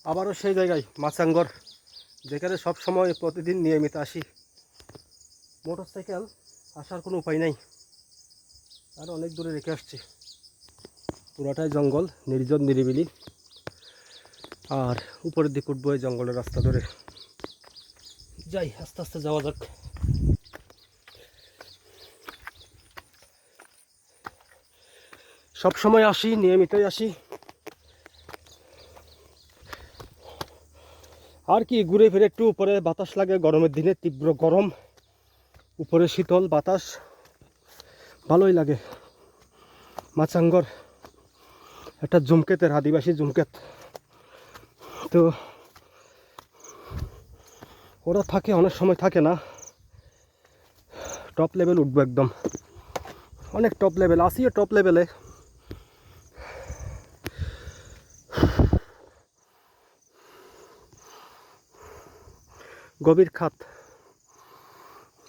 আবারও সেই জায়গায় মাচাঙ্গর, যেখানে সব সময় প্রতিদিন নিয়মিত আসি। মোটরসাইকেল আসার কোনো উপায় নাই, আর অনেক দূরে রেখে আসছি। পুরোটাই জঙ্গল, নির্জন নিরিবিলি। আর উপরের দিকে উঠবো এই জঙ্গলের রাস্তা ধরে। যাই, আস্তে আস্তে যাওয়া যাক। সব সময় আসি, নিয়মিতই আসি। আর কি, ঘুরে ফিরে একটু উপরে বাতাস লাগে। গরমের দিনে তীব্র গরম, উপরে শীতল বাতাস, ভালোই লাগে। মাচাঙ্গর একটা জুমকেতের, আদিবাসী জুমকেত। তো ওরা থাকে, অনেক সময় থাকে না। টপ লেভেল উঠবো একদম, অনেক টপ লেভেল আসি, টপ লেভেলে। গভীর খাত,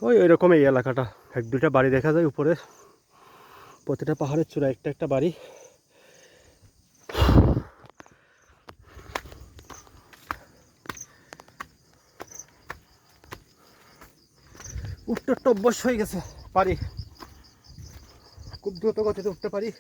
ওই রকম এই এলাকাটা। এক দুইটা বাড়ি দেখা যায় উপরে, প্রতিটা পাহাড়ের চূড়া একটা একটা বাড়ি। উঠতে উঠতে অভ্যাস হয়ে গেছে, পারি, খুব দ্রুত গতিতে উঠতে পারি।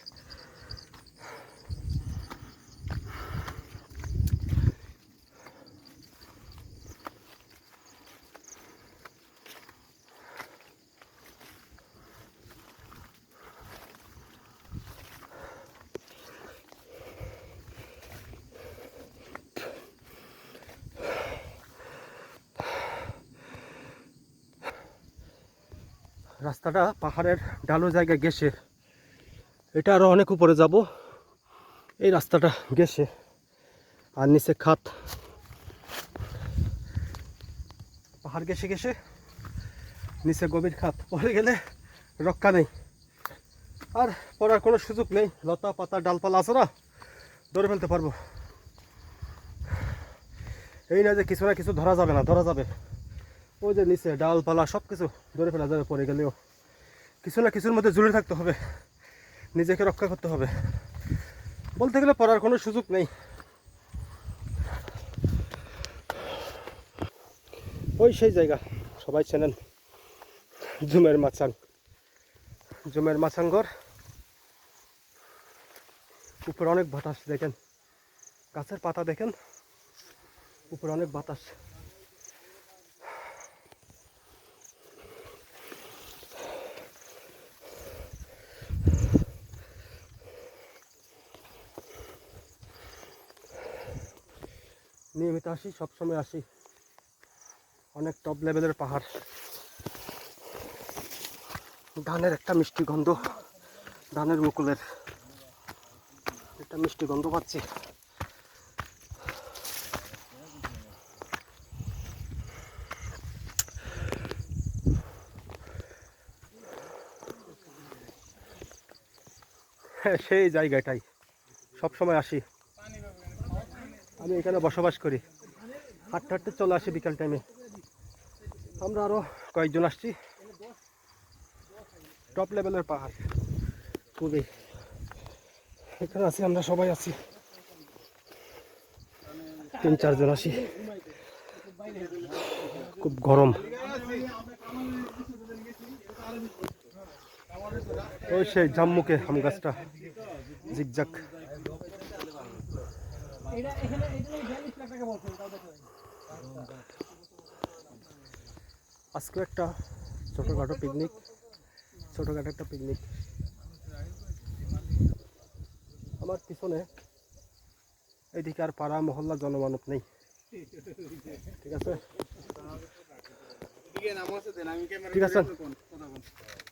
রাস্তাটা পাহাড়ের ঢালু জায়গায় গেছে, এটা আরো অনেক উপরে যাব এই রাস্তাটা গেছে। আর নিচে খাত, পাহাড় গেছে গেছে, নিচে গভীর খাত। পড়ে গেলে রক্ষা নেই, আর পড়ার কোনো সুযোগ নেই। লতা পাতা ডালপালা আছে না, ধরে ফেলতে পারবো। এই না যে কিছু না কিছু ধরা যাবে না, ধরা যাবে। ওই যে নিচে ডালপালা সব কিছু ধরে ফেলা যাবে, পড়ে গেলেও কিছু না কিছুর মধ্যে জুড়ে থাকতে হবে, নিজেকে রক্ষা করতে হবে। বলতে গেলে পড়ার কোনো সুযোগ নেই। ওই সেই জায়গা সবাই চেনেন, জুমের মাচাং, জুমের মাচাঙ্গর। উপরে অনেক বাতাস দেখেন, গাছের পাতা দেখেন, উপরে অনেক বাতাস। নিয়মিত আসি, সবসময় আসি। অনেক টপ লেভেলের পাহাড়। ধানের একটা মিষ্টি গন্ধ, ধানের মুকুলের একটা মিষ্টি গন্ধ পাচ্ছি। হ্যাঁ, সেই জায়গাটাই সবসময় আসি। আমি এখানে বসবাস করি, হাঁটতে হাঁটতে চলে আসি বিকাল টাইমে। আমরা আরও কয়েকজন আসছি। টপ লেভেলের পাহাড় খুবই, এখানে আছি, আমরা সবাই আছি, 3-4 জন আছি। খুব গরম। ওই সেই জাম্মুকে আম গাছটা জিগজাক। আজকে একটা ছোটখাটো পিকনিক, ছোটখাটো একটা পিকনিক। আমার পিছনে এইদিকে আর পাড়া মহল্লা জনমানব নেই, ঠিক আছে? ঠিক আছে,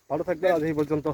ভালো থাকবে। আজ এই পর্যন্ত।